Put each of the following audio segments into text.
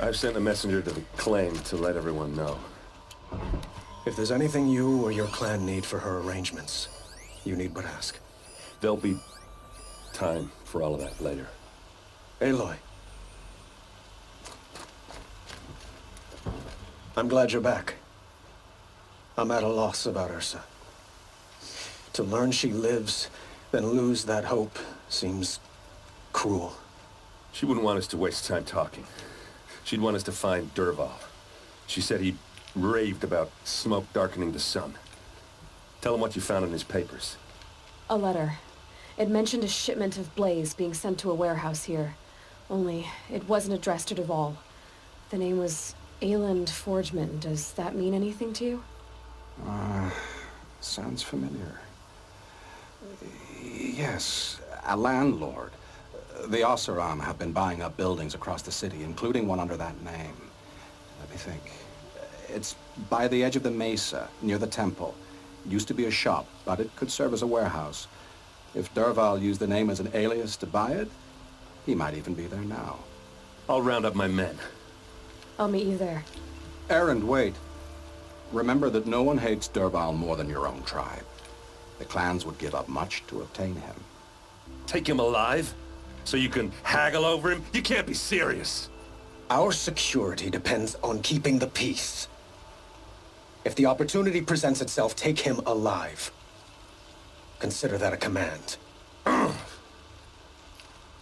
I've sent a messenger to the claim to let everyone know. If there's anything you or your clan need for her arrangements, you need but ask. There'll be time for all of that later. Aloy. I'm glad you're back. I'm at a loss about Ursa. To learn she lives, then lose that hope, seems cruel. She wouldn't want us to waste time talking. She'd want us to find Dervahl. She said he raved about smoke darkening the sun. Tell him what you found in his papers. A letter. It mentioned a shipment of blaze being sent to a warehouse here. Only, it wasn't addressed to Dervahl. The name was Ayland Forgeman. Does that mean anything to you? Sounds familiar. Yes, a landlord. The Oseram have been buying up buildings across the city, including one under that name. Let me think. It's by the edge of the mesa, near the temple. Used to be a shop, but it could serve as a warehouse. If Dervahl used the name as an alias to buy it, he might even be there now. I'll round up my men. I'll meet you there. Erend, wait. Remember that no one hates Dervahl more than your own tribe. The clans would give up much to obtain him. Take him alive? So you can haggle over him? You can't be serious. Our security depends on keeping the peace. If the opportunity presents itself, take him alive. Consider that a command.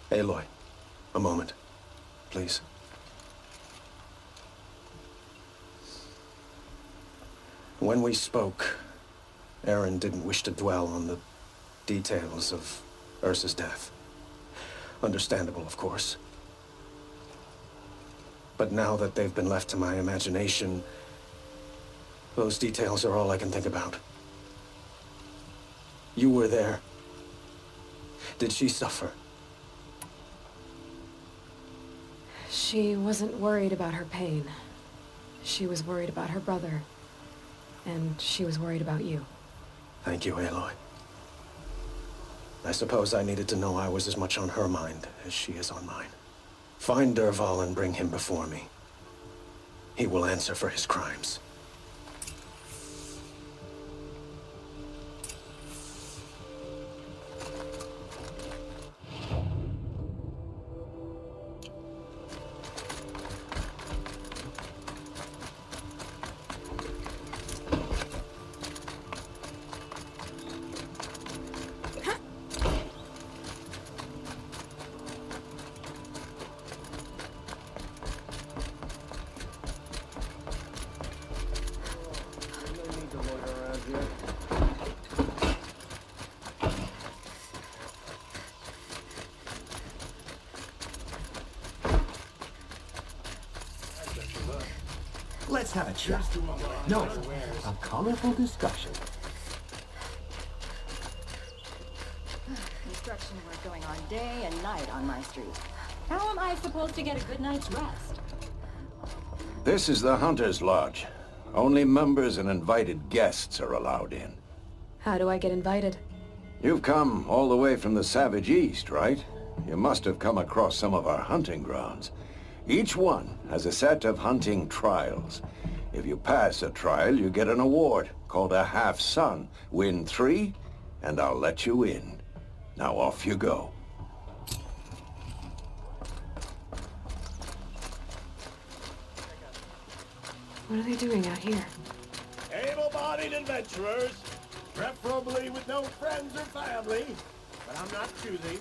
Aloy, a moment, please. When we spoke, Erend didn't wish to dwell on the details of Ursa's death. Understandable, of course. But now that they've been left to my imagination, those details are all I can think about. You were there. Did she suffer? She wasn't worried about her pain. She was worried about her brother. And she was worried about you. Thank you, Aloy. I suppose I needed to know I was as much on her mind as she is on mine. Find Dervahl and bring him before me. He will answer for his crimes. Let's have a chat. No, a colorful discussion. Construction work going on day and night on my street. How am I supposed to get a good night's rest? This is the Hunter's Lodge. Only members and invited guests are allowed in. How do I get invited? You've come all the way from the Savage East, right? You must have come across some of our hunting grounds. Each one has a set of hunting trials. If you pass a trial, you get an award called a half-sun. Win 3, and I'll let you in. Now off you go. What are they doing out here? Able-bodied adventurers, preferably with no friends or family, but I'm not choosy.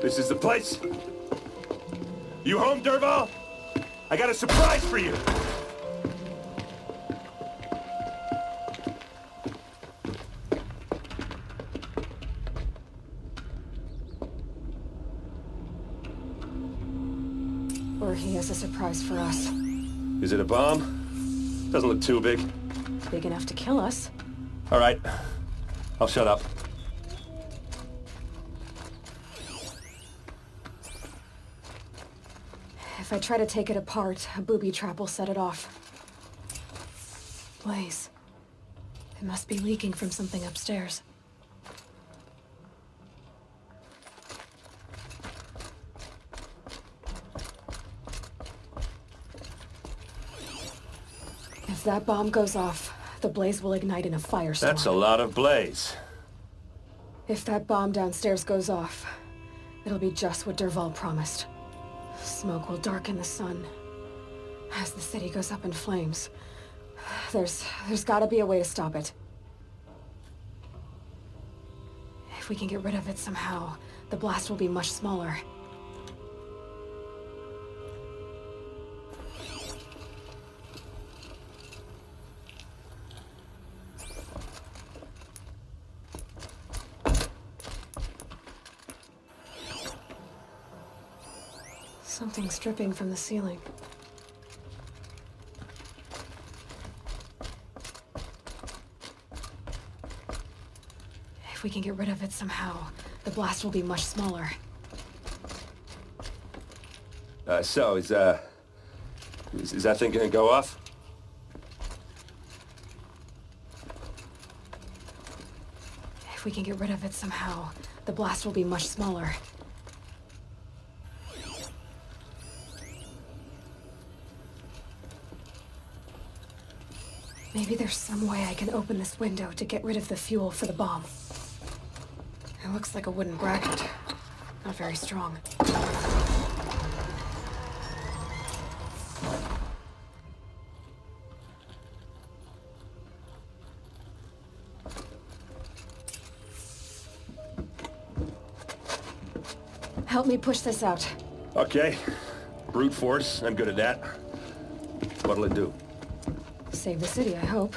This is the place. You home, Dervahl? I got a surprise for you. Or he has a surprise for us. Is it a bomb? Doesn't look too big. Big enough to kill us. All right. I'll shut up. If I try to take it apart, a booby trap will set it off. Blaze. It must be leaking from something upstairs. If that bomb goes off, the blaze will ignite in a firestorm. That's a lot of blaze. If that bomb downstairs goes off, it'll be just what Dervahl promised. Smoke will darken the sun. As the city goes up in flames, there's gotta be a way to stop it. If we can get rid of it somehow, the blast will be much smaller. Something's dripping from the ceiling. If we can get rid of it somehow, the blast will be much smaller. So, is that thing gonna go off? If we can get rid of it somehow, the blast will be much smaller. Maybe there's some way I can open this window to get rid of the fuel for the bomb. It looks like a wooden bracket. Not very strong. Help me push this out. Okay. Brute force, I'm good at that. What'll it do? Save the city, I hope.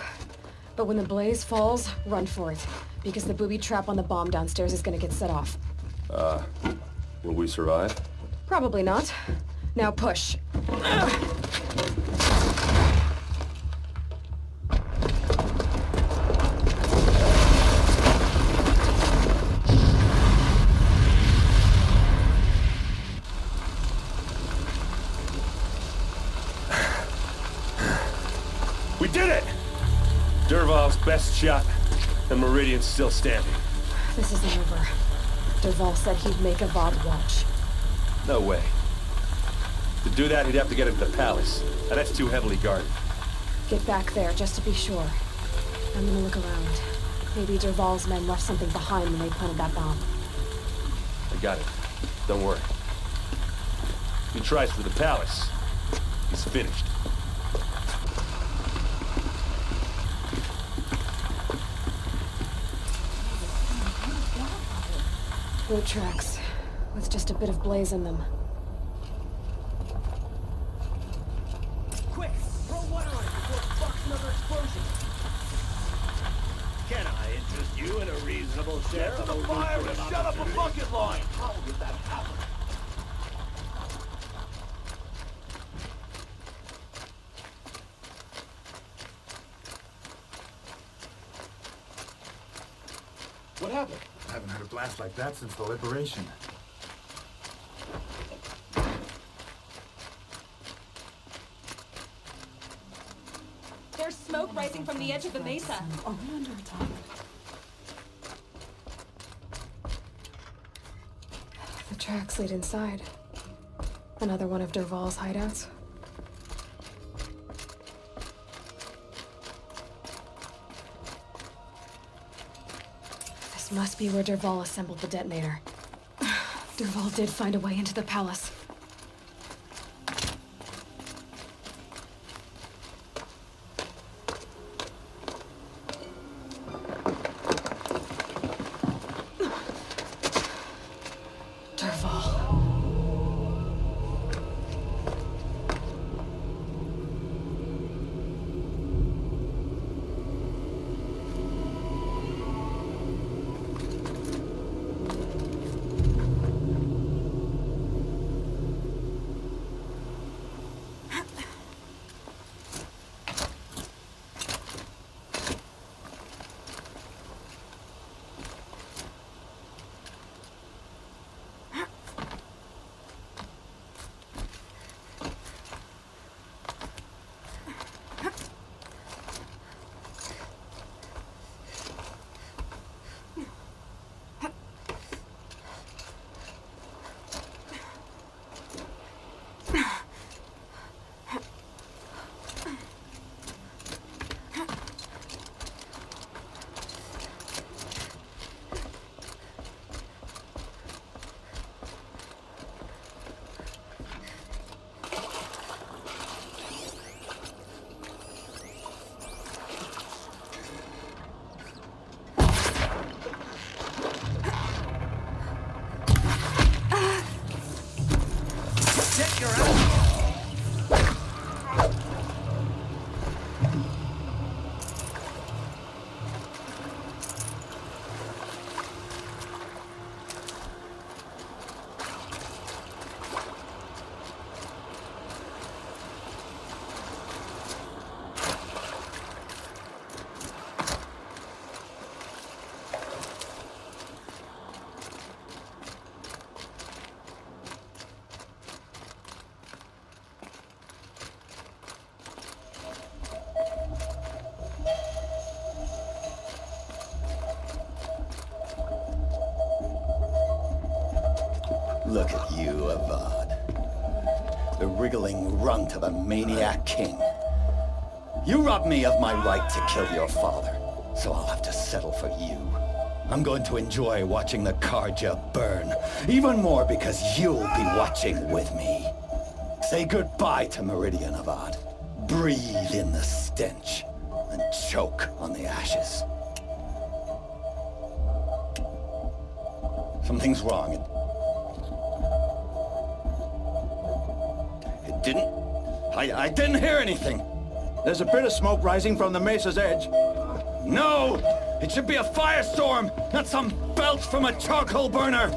But when the blaze falls, run for it. Because the booby trap on the bomb downstairs is gonna get set off. Will we survive? Probably not. Now push. We did it! Dervahl's best shot, and Meridian's still standing. This isn't over. Dervahl said he'd make Avert watch. No way. To do that, he'd have to get into the palace, and that's too heavily guarded. Get back there, just to be sure. I'm gonna look around. Maybe Dervahl's men left something behind when they planted that bomb. I got it. Don't worry. If he tries for the palace, he's finished. Boot tracks, with just a bit of blaze in them. Quick! Throw water on it before it sparks another explosion! Can I interest you in a reasonable share of the fire and shut up a bucket line? How did that happen? What happened? I haven't heard a blast like that since the liberation. There's smoke rising from the edge of the mesa. Are we under attack? The tracks lead inside. Another one of Dervahl's hideouts. This must be where Dervahl assembled the detonator. Dervahl did find a way into the palace. Dervahl. Look at you, Avad. The wriggling runt of a maniac king. You robbed me of my right to kill your father, so I'll have to settle for you. I'm going to enjoy watching the Karja burn, even more because you'll be watching with me. Say goodbye to Meridian, Avad. Breathe in the stench, and choke on the ashes. Something's wrong. It didn't... I didn't hear anything. There's a bit of smoke rising from the mesa's edge. No! It should be a firestorm, not some belch from a charcoal burner!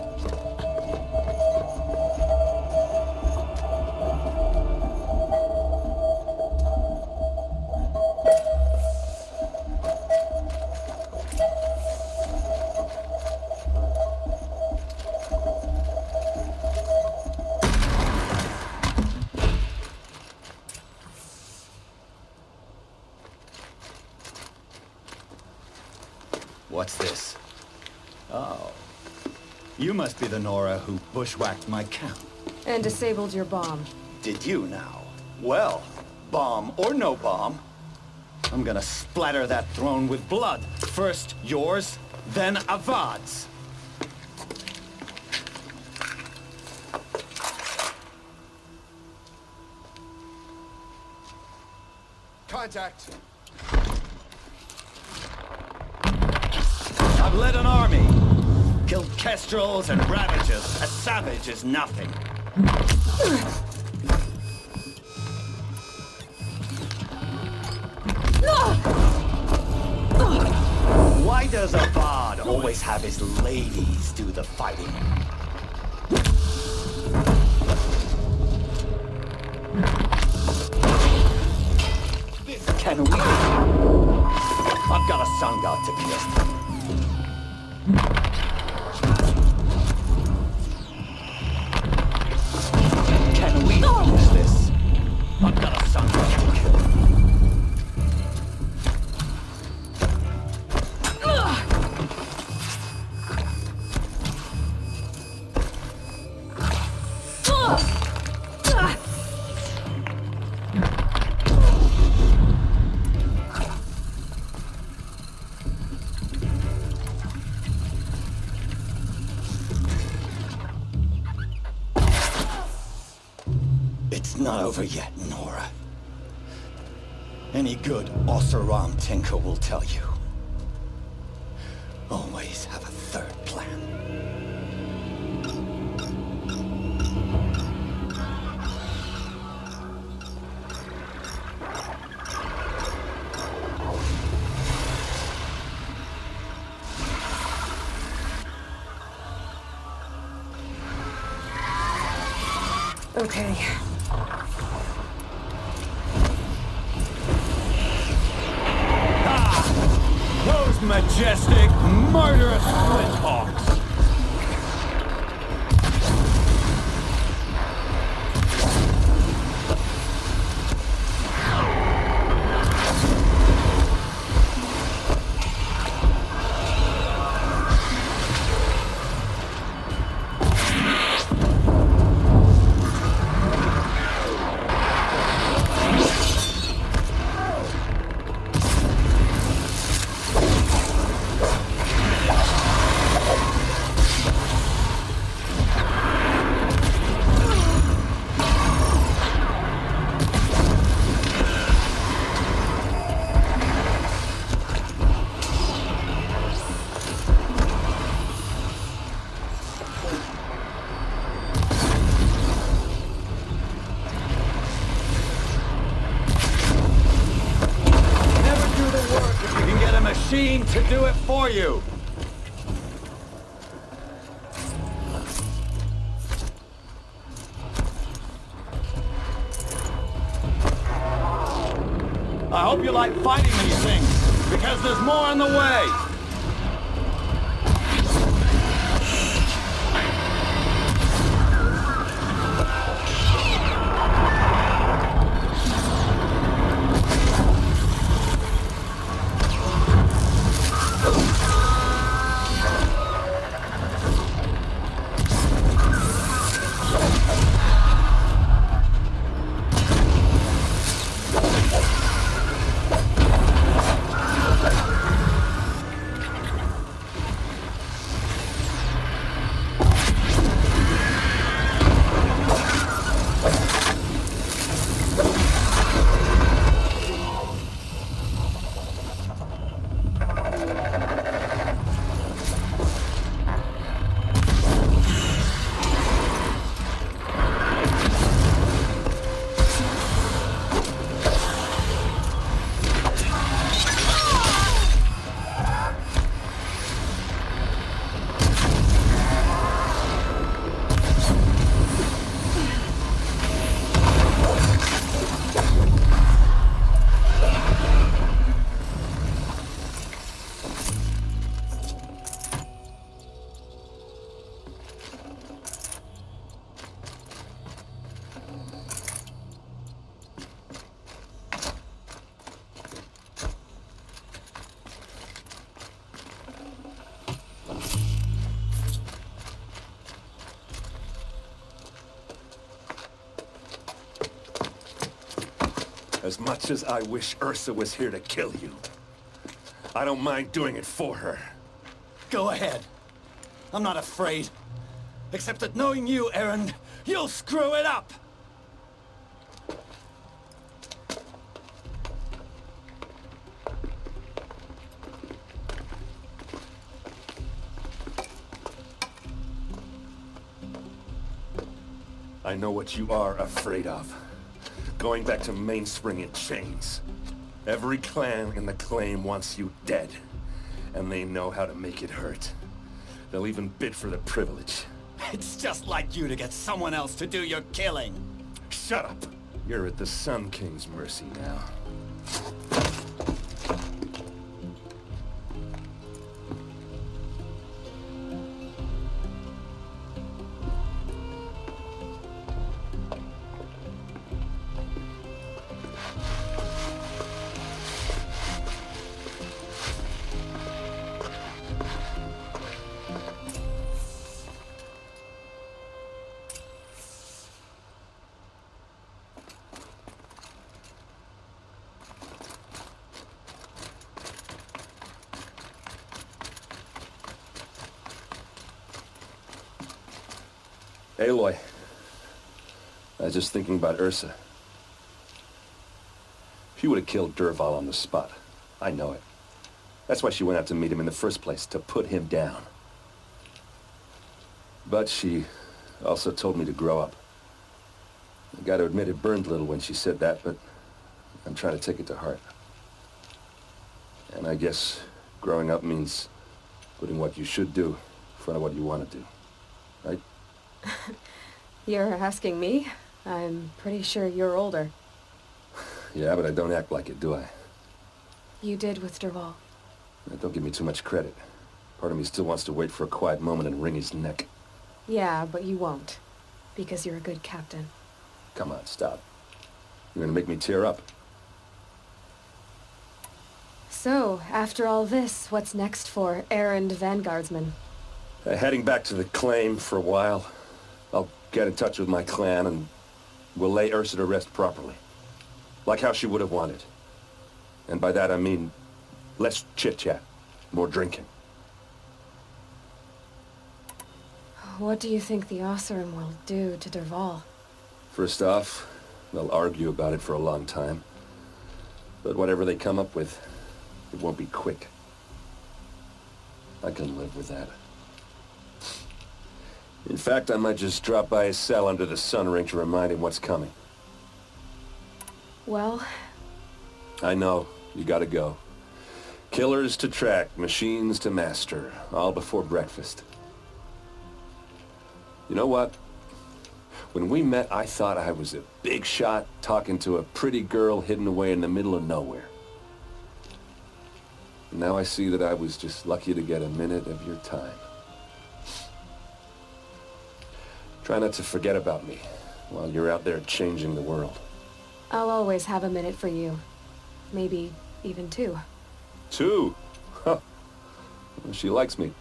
What's this? Oh. You must be the Nora who bushwhacked my camp. And disabled your bomb. Did you now? Well, bomb or no bomb, I'm gonna splatter that throne with blood. First yours, then Avad's. Contact! I've led an army. Killed kestrels and ravages. A savage is nothing. Why does Avad always have his ladies do the fighting? Can we? I've got a sun god to kiss. Can we finish this? I've got a sun god to kill. It's not over yet, Nora. Any good Oseram tinker will tell you. Always have a third plan. Okay. Those majestic, murderous flinthawks! machine to do it for you. I hope you like fighting these things, because there's more on the way. As much as I wish Ursa was here to kill you, I don't mind doing it for her. Go ahead. I'm not afraid. Except that knowing you, Aaron, you'll screw it up! I know what you are afraid of. Going back to Mainspring in chains. Every clan in the claim wants you dead. And they know how to make it hurt. They'll even bid for the privilege. It's just like you to get someone else to do your killing. Shut up! You're at the Sun King's mercy now. Aloy, I was just thinking about Ursa. She would have killed Dervahl on the spot. I know it. That's why she went out to meet him in the first place, to put him down. But she also told me to grow up. I gotta admit it burned a little when she said that, but I'm trying to take it to heart. And I guess growing up means putting what you should do in front of what you want to do. Right? You're asking me? I'm pretty sure you're older. Yeah, but I don't act like it, do I? You did with Dervahl. Don't give me too much credit. Part of me still wants to wait for a quiet moment and wring his neck. Yeah, but you won't. Because you're a good captain. Come on, stop. You're gonna make me tear up. So, after all this, what's next for errand vanguardsman? Heading back to the claim for a while. I'll get in touch with my clan and we'll lay Ursa to rest properly. Like how she would have wanted. And by that I mean less chit-chat, more drinking. What do you think the Oseram will do to Dervahl? First off, they'll argue about it for a long time. But whatever they come up with, it won't be quick. I can live with that. In fact, I might just drop by his cell under the sun ring to remind him what's coming. Well... I know. You gotta go. Killers to track, machines to master, all before breakfast. You know what? When we met, I thought I was a big shot talking to a pretty girl hidden away in the middle of nowhere. Now I see that I was just lucky to get a minute of your time. Try not to forget about me while you're out there changing the world. I'll always have a minute for you. Maybe even two. Two? Huh. She likes me.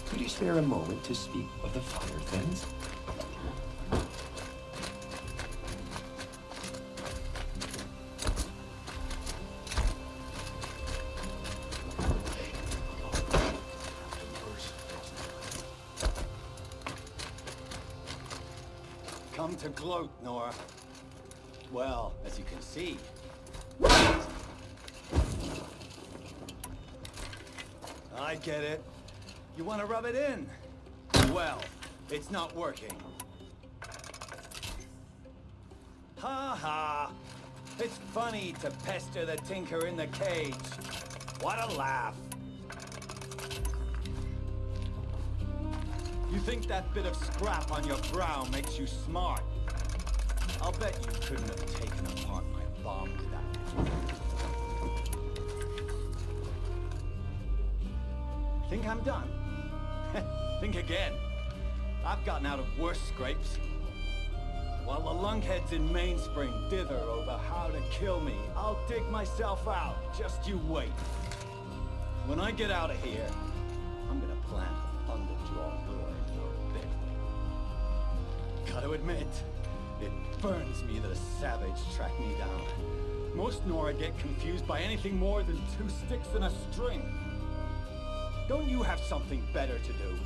Could you spare a moment to speak of the fire things? Come to gloat, Nora. Well, as you can see. I get it. You want to rub it in? Well, it's not working. Ha ha! It's funny to pester the tinker in the cage. What a laugh. You think that bit of scrap on your brow makes you smart? I'll bet you couldn't have taken apart my bomb with that. Think I'm done? Think again. I've gotten out of worse scrapes. While the lunkheads in Mainspring dither over how to kill me, I'll dig myself out. Just you wait. When I get out of here, I'm gonna plant a thunderjaw door in your bed. Gotta admit, it burns me that a savage tracked me down. Most Nora get confused by anything more than two sticks and a string. Don't you have something better to do?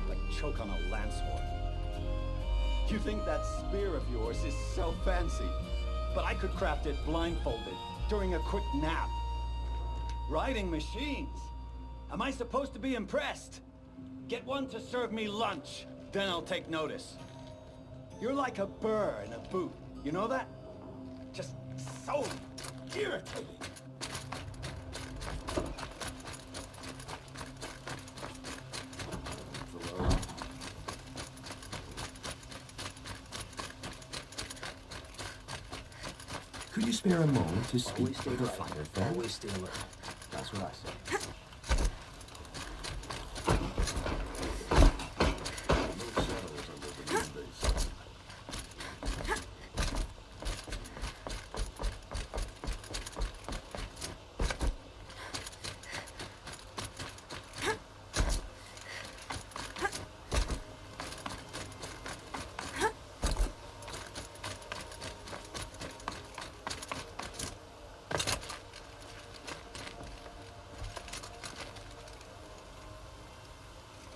Like choke on a lancehorn. You think that spear of yours is so fancy, but I could craft it blindfolded during a quick nap. Riding machines. Am I supposed to be impressed? Get one to serve me lunch, then I'll take notice. You're like a burr in a boot, you know that? Just so irritating. Could you spare a moment to speak of the fire things? Always stay alert. That's what I say.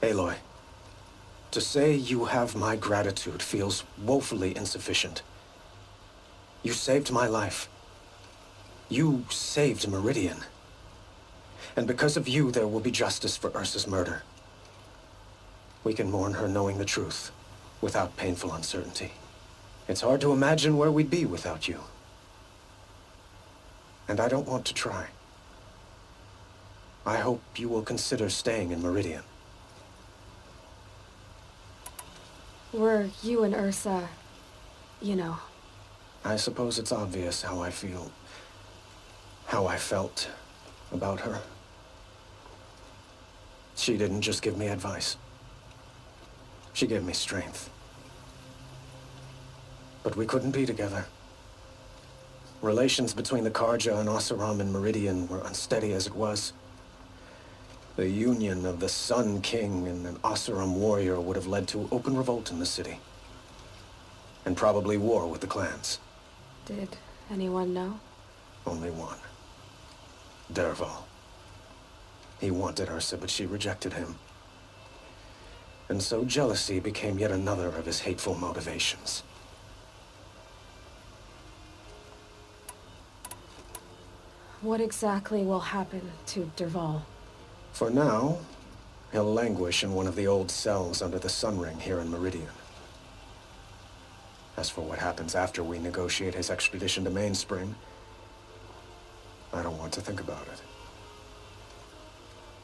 Aloy, to say you have my gratitude feels woefully insufficient. You saved my life. You saved Meridian. And because of you, there will be justice for Ursa's murder. We can mourn her knowing the truth, without painful uncertainty. It's hard to imagine where we'd be without you. And I don't want to try. I hope you will consider staying in Meridian. Were you and Ursa, you know. I suppose it's obvious how I feel, how I felt about her. She didn't just give me advice. She gave me strength. But we couldn't be together. Relations between the Karja and Oseram and Meridian were unsteady as it was. The union of the Sun King and an Oseram warrior would have led to open revolt in the city. And probably war with the clans. Did anyone know? Only one. Dervahl. He wanted Ursa, but she rejected him. And so jealousy became yet another of his hateful motivations. What exactly will happen to Dervahl? For now, he'll languish in one of the old cells under the Sun Ring here in Meridian. As for what happens after we negotiate his extradition to Mainspring, I don't want to think about it.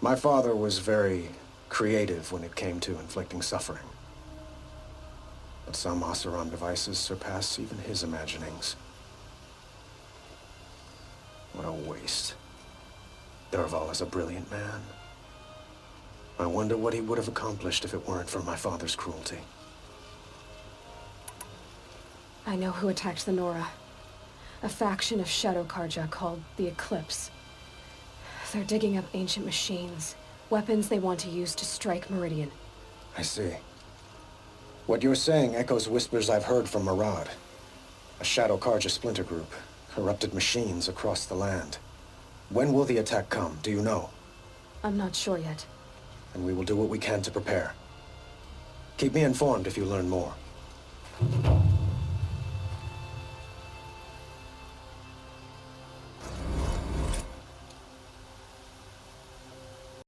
My father was very creative when it came to inflicting suffering. But some Oseram devices surpass even his imaginings. What a waste. Dervahl is a brilliant man. I wonder what he would have accomplished if it weren't for my father's cruelty. I know who attacked the Nora. A faction of Shadow Karja called the Eclipse. They're digging up ancient machines, weapons they want to use to strike Meridian. I see. What you're saying echoes whispers I've heard from Murad. A Shadow Karja splinter group, corrupted machines across the land. When will the attack come, do you know? I'm not sure yet. And we will do what we can to prepare. Keep me informed if you learn more.